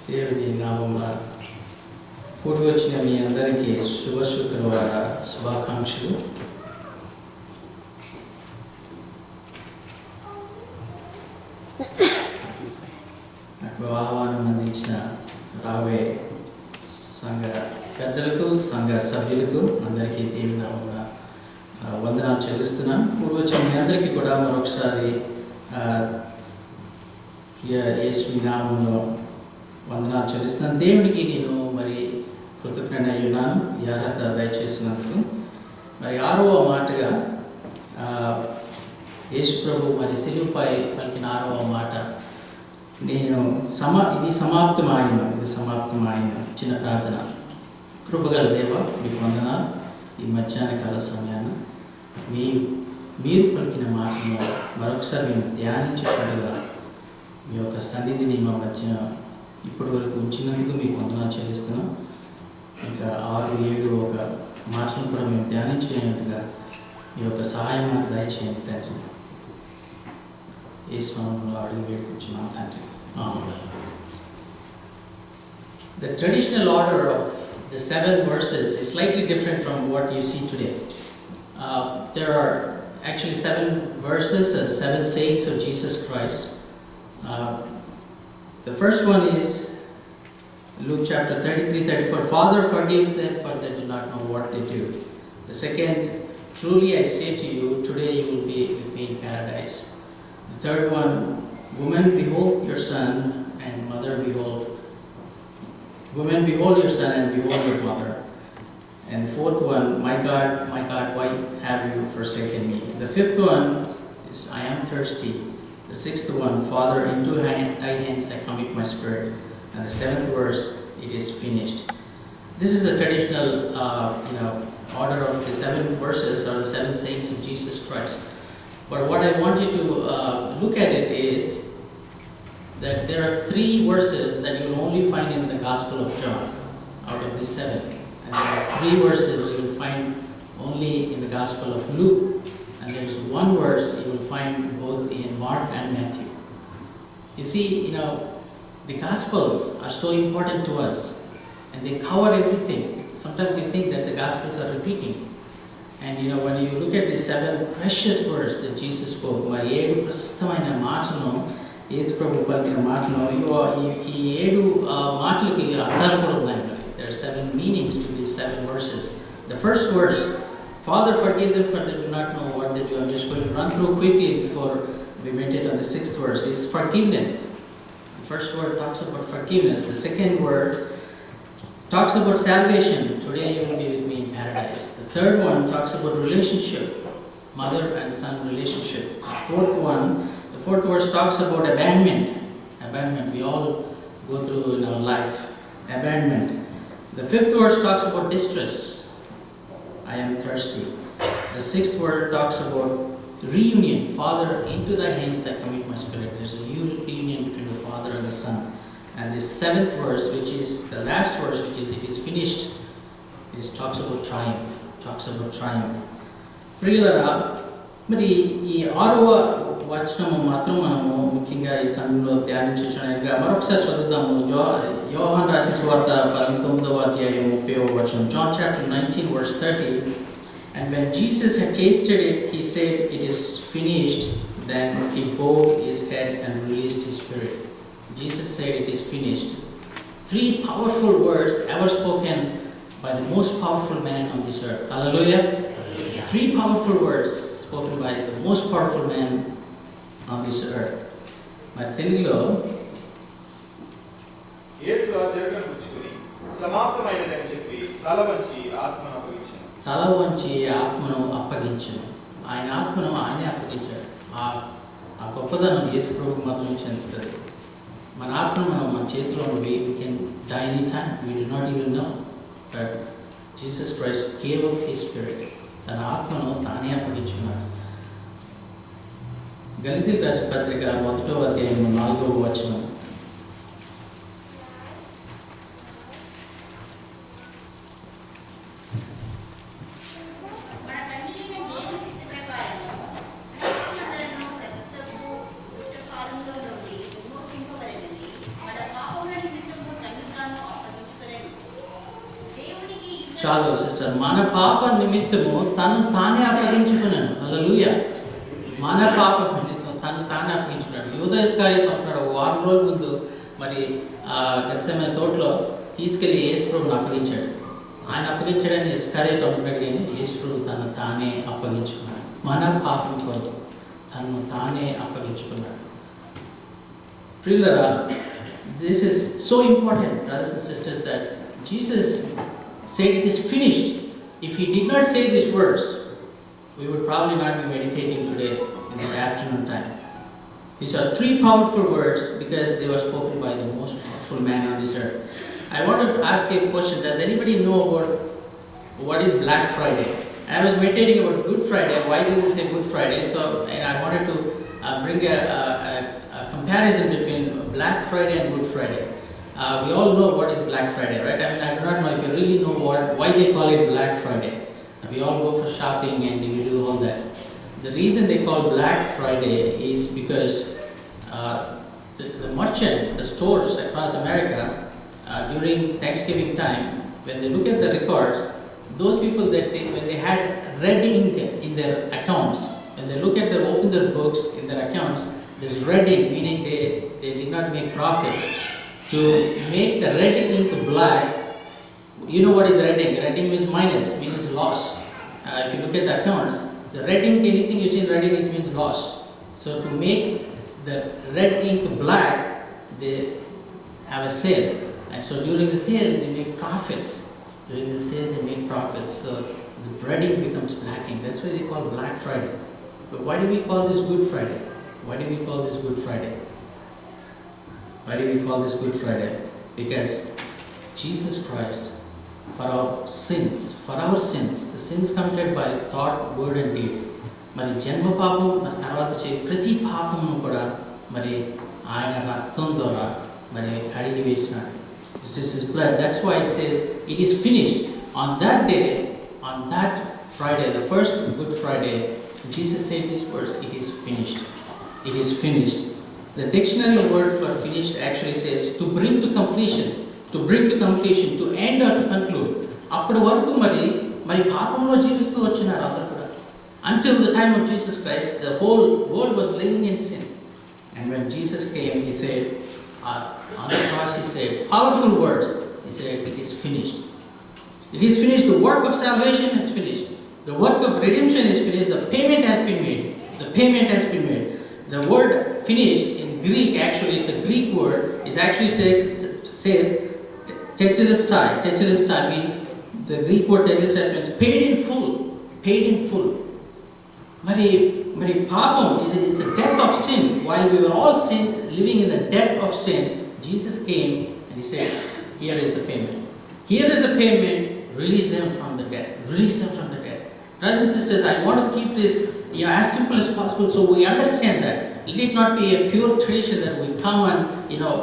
దేవుని నామమున కూడి వచ్చిన మీ అందరికీ శుభ శుక్రవార శుభాకాంక్షలు. నాకు ఆహ్వానం అందించిన రాబోయే సంఘ పెద్దలకు సంఘ సభ్యులకు అందరికీ దేవుని నామమున వందనాలు చెల్లిస్తున్నాను. కూడి వచ్చిన మీ అందరికీ కూడా మరొకసారి యేసు నామములో వందనాలు చెల్లిస్తున్నాను. దేవునికి నేను మరి కృతజ్ఞుడై ఉన్నాను ఈ అర్హత దయచేసినందుకు. మరి 6వ మాటగా యేసు ప్రభు మరి సిలువపై పలికిన 6వ మాట, నేను ఇది సమాప్తమాయను చిన్న ప్రార్థన. కృపగల దేవ, మీకు వందనాలు. ఈ మధ్యాహ్న కాల సమయాన్ని మీరు పలికిన మాటను మరొకసారి మేము ధ్యానించేటట్టుగా మీ యొక్క సన్నిధిని మా మధ్య ఇప్పటి వరకు ఉంచినందుకు మీకు వందనాలు చెల్లిస్తున్నాం. ఇంకా 6, 7 ఒక మాటను కూడా మేము ధ్యానించేటట్టుగా మీ యొక్క సహాయం మాకు దయచేయండి తండ్రి. యేసు నామములో అడిగి వేడుకుంటున్నాం తండ్రి. The traditional order of the 7 verses is slightly different from what you see today. There are actually 7 verses, 7 sayings of Jesus Christ. The first one is Luke chapter 33-34, Father, forgive them, for they do not know what they do. The second, truly I say to you, today you will be with me in paradise. The third one, woman, behold your son, and mother, behold. Woman, behold your son, and behold your mother. And the fourth one, my God, why have you forsaken me? The fifth one is, I am thirsty. The sixth one, Father, into thy hands I commit my spirit. And the 7th verse, it is finished. This is the traditional, order of the 7 verses or the 7 sayings of Jesus Christ. But what I want you to look at it is that there are 3 verses that you will only find in the Gospel of John out of the 7. And there are 3 verses you will find only in the Gospel of Luke. And there is 1 verse you will find both in Mark and Matthew. You see, the Gospels are so important to us and they cover everything. Sometimes you think that the Gospels are repeating. And when you look at the 7 precious words that Jesus spoke, మరి 7 ప్రశస్తమైన మాటలను యేసు ప్రభు పలికిన మాటను ఈ 7 మాటలకి అర్థాలు కూడా ఉన్నాయి. There are 7 meanings to these 7 verses. The first verse, Father, forgive them, for they do not know what they do. I'm just going to run through quickly before we meditate on the 6th verse. Is forgiveness. The first word talks about forgiveness. The second word talks about salvation. Today you will be with me in paradise. The third one talks about relationship, mother and son relationship. The fourth verse talks about abandonment. We all go through in our life. Abandonment. The 5th verse talks about distress. I am thirsty. The 6th word talks about reunion. Father, into thy hands I commit my spirit. There's a reunion between the Father and the Son. And the 7th verse, which is the last verse, which is it is finished, talks about triumph. ప్రియులారా, మరి ఈ 6వ వచనము మాత్రం మనము ముఖ్యంగా ఈ సమయంలో ధ్యానించడానికి మరొకసారి చదువుదాము. యోహాను రాసిన సువార్త 19వ అధ్యాయం 30వ వచనం. John chapter 19 verse 30. And when Jesus had tasted it, he said, it is finished. Then he bowed his head and released his spirit. Jesus said, it is finished. 3 powerful words ever spoken by the most powerful man on this earth. Hallelujah. 3 powerful words spoken by the most powerful man on this earth. మరి తెలుగులో యేసు ఆ చెరకను పుచ్చుకొని సమాప్తమైనదని చెప్పి తల వంచి ఆత్మను అప్పగించను. ఆయన ఆత్మను ఆయనే అప్పగించాడు. ఆ గొప్పదనం యేసు ప్రభువుకు మాత్రమే చెందుతుంది. మన ఆత్మను మన చేతిలో we can die any time. We do not even know. But Jesus Christ gave up his spirit. తన ఆత్మను తానే అప్పగించున్నాడు. గలతీయులకు రాసిన పత్రిక 1వ అధ్యాయం 4వ వచనం. చాలు సిస్టర్. మన పాప నిమిత్తము తను తానే అప్పగించుకున్నాను. హల్లెలూయా. మన పాప నిమిత్తం తను తానే అప్పగించుకున్నాడు. యూదా ఇస్కరియోతు అంటున్నాడు, వారం రోజుల ముందు మరి గెత్సేమనే తోటలో తీసుకెళ్లి యేసు ప్రభువుని అప్పగించాడు. ఆయన అప్పగించడాన్ని ఇస్కరియోతు అంటున్నాడు, కానీ యేసు ప్రభు తను తానే అప్పగించుకున్నాడు. మన పాపం కొరకు తను తానే అప్పగించుకున్నాడు. ప్రియులారా, this is so important, brothers and sisters, that Jesus said it is finished. If he did not say these words, we would probably not be meditating today in the afternoon time. These are three powerful words because they were spoken by the most powerful man on this earth. I wanted to ask a question. Does anybody know about what is Black Friday? I was meditating about Good Friday. Why did it say Good Friday? So, and I wanted to bring a comparison between Black Friday and Good Friday. We all know what is Black Friday, right? I mean, I do not know if you really know why they call it Black Friday. We all go for shopping and we do all that. The reason they call Black Friday is because the merchants, the stores across America, during Thanksgiving time, when they look at the records, those people when they had red ink in their accounts, when they look at open their books in their accounts, there's red ink, meaning they did not make profits. To make the red ink black, you know what is red ink? Red ink means minus, means loss. If you look at the accounts, the red ink, anything you see in red ink, it means loss. So to make the red ink black, they have a sale. And so during the sale, they make profits. During the sale, they make profits. So the red ink becomes black ink. That's why they call Black Friday. But why do we call this Good Friday? Why do we call this Good Friday? Why do we call this Good Friday? Because Jesus Christ, for our sins, the sins committed by thought, word and deed, మరి జన్మ పాపం, మరి తర్వాత ప్రతి పాపము కూడా మరి ఆయన రక్తం ద్వారా మరి కడిగి వేసినాడు. This is his blood. That's why it says it is finished. On that day, on that Friday, the first Good Friday, Jesus said these words, it is finished. It is finished. The dictionary word for finished actually says to bring to completion, to end or to conclude. అప్పటి వరకు మరి పాపంలో జీవిస్తూ వచ్చినారు అందరూ కూడా. Until the time of Jesus Christ, the whole world was living in sin. And when Jesus came, he said, on the cross he said, powerful words. He said, it is finished. It is finished. The work of salvation is finished. The work of redemption is finished. The payment has been made. The payment has been made. The word finished in Greek, actually it's a Greek word. It actually says tetelestai. Tetelestai means, the Greek word tetelestai means paid in full. Paid in full. Mari papam, it's a death of sin. While we were all living in the death of sin, Jesus came and he said, here is the payment. Here is the payment. Release them from the death. Release them from the death. Brothers and sisters, I want to keep this as simple as possible so we understand that. Let it not be a pure tradition that we come and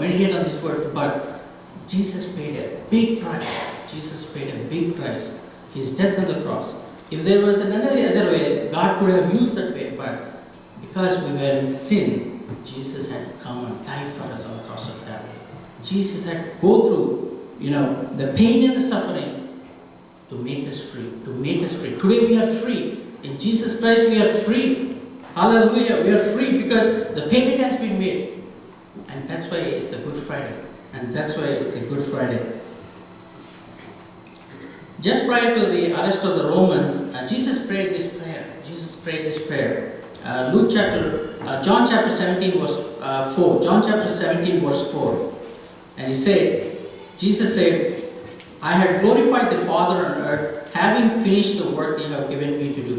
meditate on this word, but Jesus paid a big price. Jesus paid a big price. His death on the cross. If there was another other way, God could have used that way, but because we were in sin, Jesus had to come and die for us on the cross of Calvary. Jesus had to go through, the pain and the suffering to make us free. To make us free. Today we are free. In Jesus Christ we are free. Hallelujah. We are free because the payment has been made. And that's why it's a Good Friday. And that's why it's a Good Friday. Just prior to the arrest of the Romans, Jesus prayed this prayer. John chapter 17 verse 4. John chapter 17 verse 4. And Jesus said, I had glorified the Father on earth, having finished the work you have given me to do.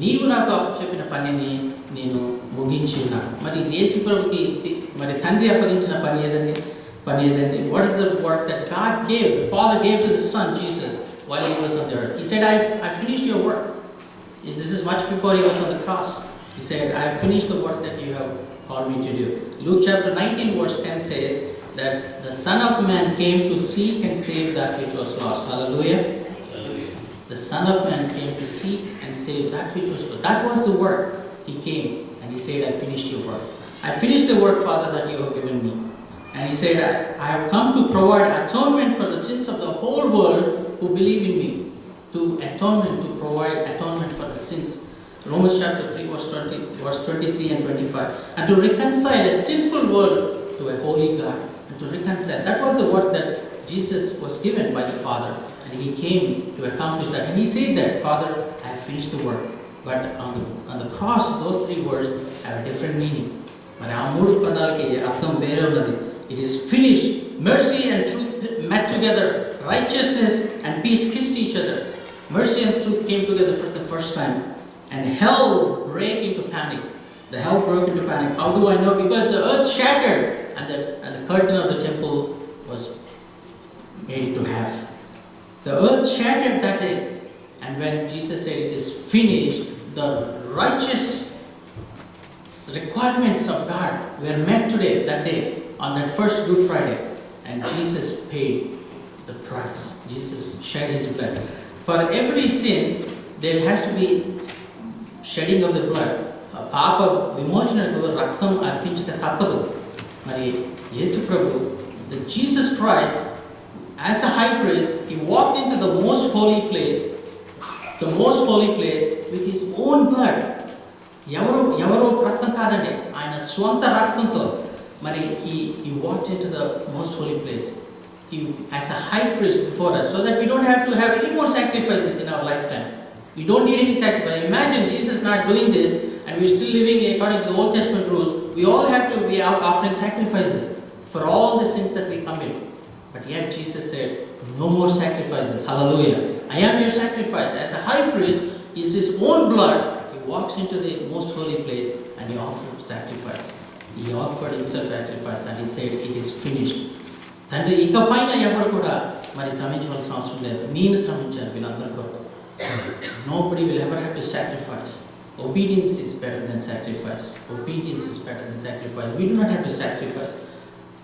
నీవు నాకు అప్పచెప్పిన పనిని నేను ముగించి ఉన్నాను. మరి యేసు ప్రభుకి మరి తండ్రి అప్పగించిన పని ఏదండి? What is the work that God gave, the Father gave to the Son Jesus while he was on the earth? He said, I finished your work. This is much before he was on the cross. He said, I have finished the work that you have called me to do. Luke chapter 19 verse 10 says that the Son of Man came to seek and save that which was lost. Hallelujah. The Son of Man came to seek and save that which was lost. That was the work. He came and he said, I finished your work. I finished the work, Father, that you have given me. And he said, I have come to provide atonement for the sins of the whole world who believe in me. to atonement, to provide atonement for the sins. Romans chapter 3, verse 23 and 25. And to reconcile a sinful world to a holy God. And to reconcile. That was the work that Jesus was given by the Father. And he came to accomplish that. And he said that, Father, I have finished the work. But on the cross, those three words have a different meaning. It is finished. Mercy and truth met together. Righteousness and peace kissed each other. Mercy and truth came together for the first time. And hell broke into panic. The hell broke into panic. How do I know? Because the earth shattered and the curtain of the temple was made into half. The earth shattered that day. And when Jesus said it is finished, the righteous requirements of God were met today, that day, on that first Good Friday. And Jesus paid the price. Jesus shed his blood. For every sin, there has to be shedding of the blood. Papa vimochanaku raktam arpinchika tappadu. Mari Yesu Prabhu, the Jesus Christ, as a high priest, he walked into the most holy place with his own blood. ఎవరో రక్తం కాదండి, ఆయన స్వంత రక్తంతో మరి he walked into the most holy place. He, as a high priest before us, so that we don't have to have any more sacrifices in our lifetime. We don't need any sacrifice. Imagine Jesus not doing this and we're still living according to the Old Testament rules. We all have to be offering sacrifices for all the sins that we commit. But yet Jesus said, no more sacrifices. Hallelujah. I am your sacrifice. As a high priest, is his own blood. He walks into the most holy place and he offered sacrifice. He offered himself sacrifice and he said, it is finished. తండ్రి ఇకపైన ఎవరు కూడా మరి శ్రమించవలసిన అవసరం లేదు, నేను శ్రమించాను వీళ్ళందరి కొరకు. Nobody will ever have to sacrifice. Obedience is better than sacrifice. Obedience is better than sacrifice. We do not have to sacrifice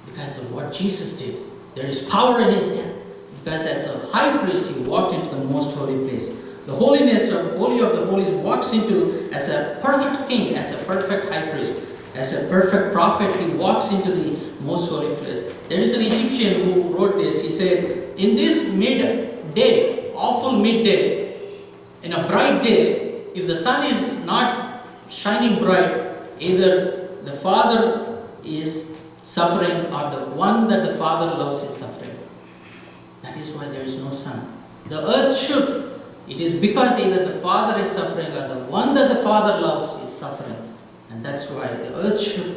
because of what Jesus did. There is power in his death. Because as a high priest, he walked into the most holy place. The holiness of Holy of the Holies walks into as a perfect king, as a perfect high priest, as a perfect prophet. He walks into the most holy place. There is an Egyptian who wrote this. He said, in this midday, awful midday, in a bright day, if the sun is not shining bright, either the Father is suffering or the one that the Father loves is suffering. That is why there is no sun. The earth shook. It is because either the Father is suffering or the one that the Father loves is suffering. And that's why the earth shook.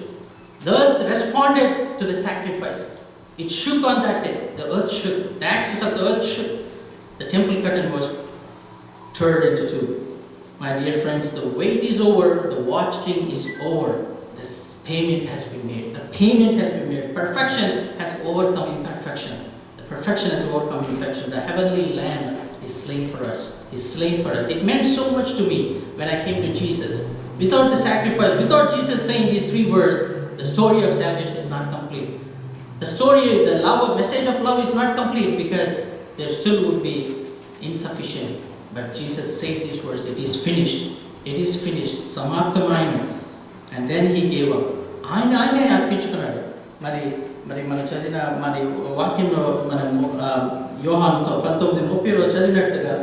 The earth responded to the sacrifice. It shook on that day. The earth shook. The axis of the earth shook. The temple curtain was turned into two. My dear friends, the wait is over. The watching is over. This payment has been made. The payment has been made. Perfection has overcome imperfection. The perfection has overcome imperfection. The heavenly Lamb is slain for us. Is slain for us. It meant so much to me when I came to Jesus. Without the sacrifice, without Jesus saying these three words, the story of salvation is not complete. The story, the message of love is not complete because there still would be insufficient. But Jesus said these words, it is finished. It is finished. Samarthamainu. And then he gave up. ఆయనే అర్పించుకున్నాడు. మరి మన చదివిన మరి వాక్యంలో మనం యోహాను 19:30 చదివినట్టుగా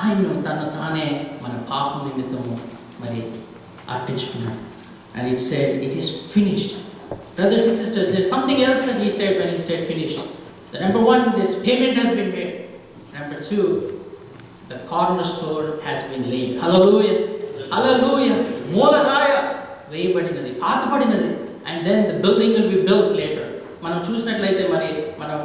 ఆయన్ను తానే మన పాపం నిమిత్తము మరి అర్పించుకున్నాడు. And he said, it is finished. Brothers and sisters, there's something else that he said when he said finished. The number one, this payment has been made. Number two, the cornerstone has been laid. Hallelujah. Hallelujah. Molaraya వేయబడినది, పాతబడినది. And then the building will be built later. మనం చూసినట్లయితే మరి మనం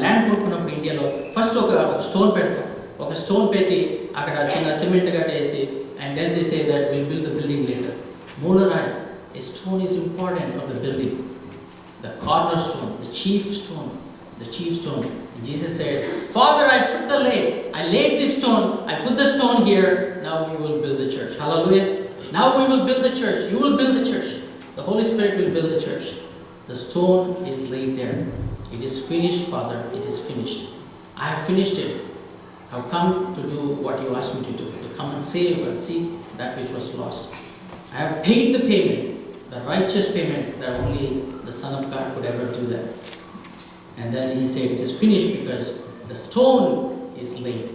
land కొనుక్కున్నప్పుడు ఇండియాలో first ఒక stone పెడతాం. ఒక stone పెట్టి అక్కడ చిన్న సిమెంట్ కట్టేసి and then they say that we'll build the building later. మూలరాయి, a stone is important for the building. The cornerstone, the chief stone. And Jesus said, Father, I laid this stone, I put the stone here, now you will build the church. Hallelujah. Now we will build the church. You will build the church. The Holy Spirit will build the church. The stone is laid there. It is finished, Father. It is finished. I have finished it. I have come to do what you asked me to do, to come and save and seek that which was lost. I have paid the payment, the righteous payment that only the Son of God could ever do that. And then he said, it is finished because the stone is laid.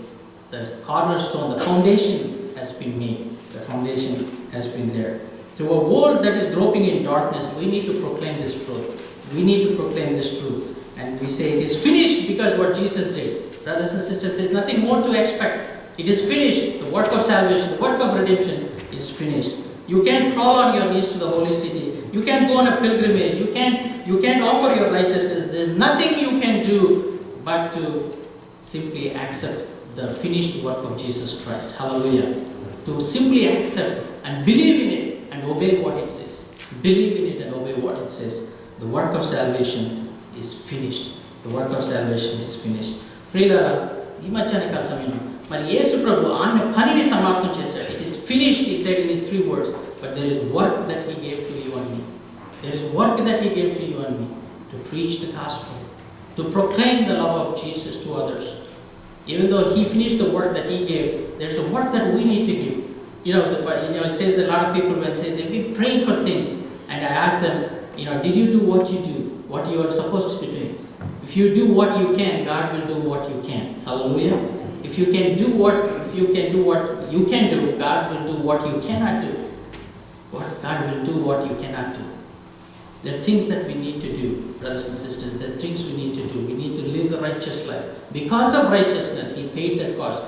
the cornerstone, the foundation has been made. The foundation has been there. So a world that is groping in darkness, we need to proclaim this truth. We need to proclaim this truth. And we say it is finished because what Jesus did. Brothers and sisters, there is nothing more to expect. It is finished. The work of salvation, the work of redemption is finished. You can't crawl on your knees to the holy city. You can't go on a pilgrimage. You can't offer your righteousness. There's nothing you can do but to simply accept the finished work of Jesus Christ. Hallelujah. To simply accept and believe in it and obey what it says. Believe in it and obey what it says. The work of salvation is finished. The work of salvation is finished. ప్రియులారా, ఈ మధ్యాహ్న కాల సమయంలో మరి యేసు ప్రభు ఆయన పనిని సమాప్తం చేశాడు. It is finished, he said in his 3 words. But there is work that he gave to you and me. There is work that he gave to you and me to preach the gospel, to proclaim the love of Jesus to others. Even though he finished the work that he gave, there's a work that we need to give. It says that a lot of people will say they've been praying for things, and I ask them, did you do what you do, what you are supposed to be doing? If you do what you can, God will do what you can. Hallelujah. If you can do what you can do, God will do what you cannot do. God will do what you cannot do. There are things that we need to do, brothers and sisters. There are things we need to do. We need to live the righteous life. Because of righteousness, he paid that cost.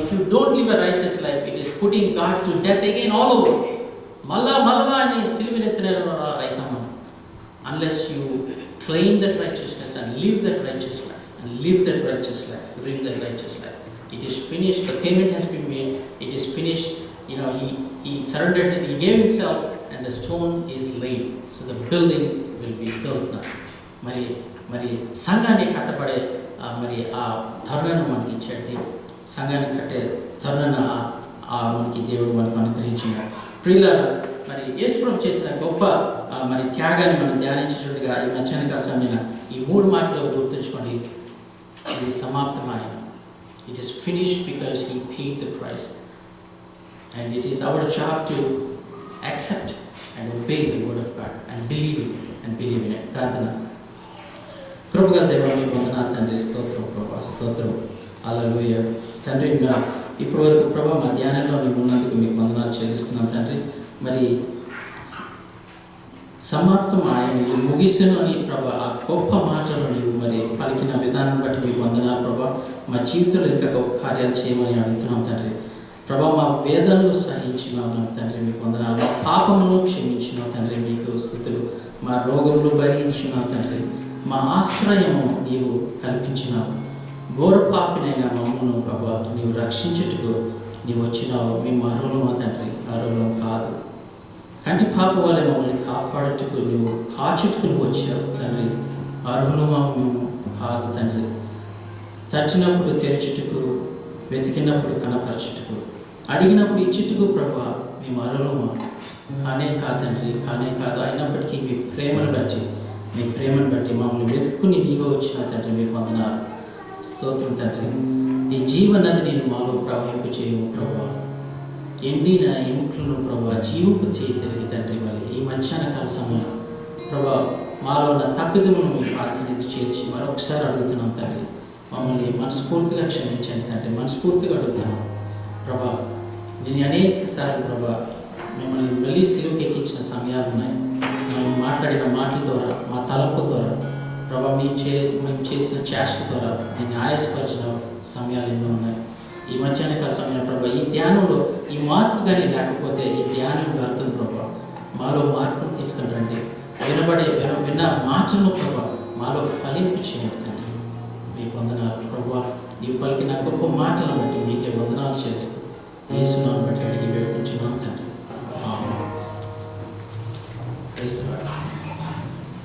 If you don't live a righteous life, it is putting God to death again all over. Unless you claim that righteousness and live that righteous life, live that righteous life. It is finished. The payment has been made. It is finished. He surrendered. He gave himself, and the stone is laid. So the building will be built now. మరి సంఘాన్ని కట్టబడే మరి ఆ ధర్నాన్ని మనకి ఇచ్చాడు. సంఘాన్ని కట్టే ధర్నాన్ని మనకి దేవుడు మనకు అనుగ్రహించినాడు. ప్రియులారా, మరి యేసుప్రభు చేసిన గొప్ప మరి త్యాగాన్ని మనం ధ్యానించేటట్టుగా ఈ మధ్యాహ్న కాల సమయంలో ఈ 3 మాటలు గుర్తుంచుకోండి. ఇది సమాప్తమైన. It is finished because he paid the price. And it is our job to accept and obey the word of God and believe in it. ప్రార్థన. కృపగల దేవా, మీకు వందనాలు తండ్రి. స్తోత్రం ప్రభా, స్తోత్రం. హల్లెలూయా. తండ్రి, ఇప్పటి వరకు ప్రభా మా ధ్యానంలో మేము ఉన్నందుకు మీకు వందనాలు చెల్లిస్తున్నాం తండ్రి. మరి సమాప్తం ఆయన ముగిసెను అని ప్రభా ఆ గొప్ప మాటలు నీవు మరి పలికిన విధానం బట్టి మీకు వందనాలు ప్రభా. మా జీవితంలో ఇంకా గొప్ప కార్యాలు చేయమని అడుగుతున్నాం తండ్రి. ప్రభా, మా వేదనలు సహించినావు తండ్రి, మీకు వందనాలు. మా పాపమును క్షమించినావు తండ్రి, మీకు స్తుతులు. మా రోగములు భరించినావు తండ్రి. మా ఆశ్రయము నీవు కల్పించినావు. ఘోర పాపినైన మమ్మను ప్రభా నీవు రక్షించుటకు నీవు వచ్చినావు. మేము అర్హులమా తండ్రి? అర్హులం కాదు. కంటి పాప వల్ల మమ్మల్ని కాపాడుటకు నువ్వు కాచుటకు నువ్వు వచ్చావు తండ్రి. అర్హులమా మేము కాదు తండ్రి. తట్టినప్పుడు తెరచుటకు, వెతికినప్పుడు కనపరచుటకు, అడిగినప్పుడు ఇచ్చుటకు ప్రభా మేము అర్హులమా? కానే కాదు తండ్రి, కానే కాదు. అయినప్పటికీ మీ ప్రేమను బట్టి మమ్మల్ని వెతుక్కుని నీవే వచ్చిన తండ్రి, మీకు వందనాలు. స్తోత్రం తండ్రి. నీ జీవనది నేను మాలో ప్రవహింపు చేయము ప్రభా. ఎండిన ఎముకలను ప్రభా జీవపు చేతిరిగి తండ్రి. మరి ఈ మధ్యాహ్న కాల సమయంలో ప్రభా మాలో ఉన్న తప్పిదమును మీ పాసన్నిధి చేర్చి మరొకసారి అడుగుతున్నాం తండ్రి. మమ్మల్ని మనస్ఫూర్తిగా క్షమించండి తండ్రి. మనస్ఫూర్తిగా అడుగుతున్నాం ప్రభా. నేను అనేక సార్లు ప్రభా మిమ్మల్ని మళ్ళీ సిలువకి ఎక్కించిన సమయాలు ఉన్నాయి. మేము మాట్లాడిన మాటల ద్వారా, మా తలపు ద్వారా ప్రభా, మేము చేసిన చేష్ట ద్వారా నేను ఆయాసపరిచిన సమయాలు ఎన్నో ఉన్నాయి. ఈ మధ్యాహ్న కాల సమయంలో ప్రభా ఈ ధ్యానంలో ఈ మార్పు కానీ లేకపోతే ఈ ధ్యానం వ్యర్థం ప్రభా. మాలో మార్పును తీసుకుని రండి. విన్న మాటలను ప్రభా మాలో ఫలింపు చేయండి తండ్రి. మీకు వందనాలు ప్రభా. నీవు పలికిన గొప్ప మాటలను బట్టి మీకు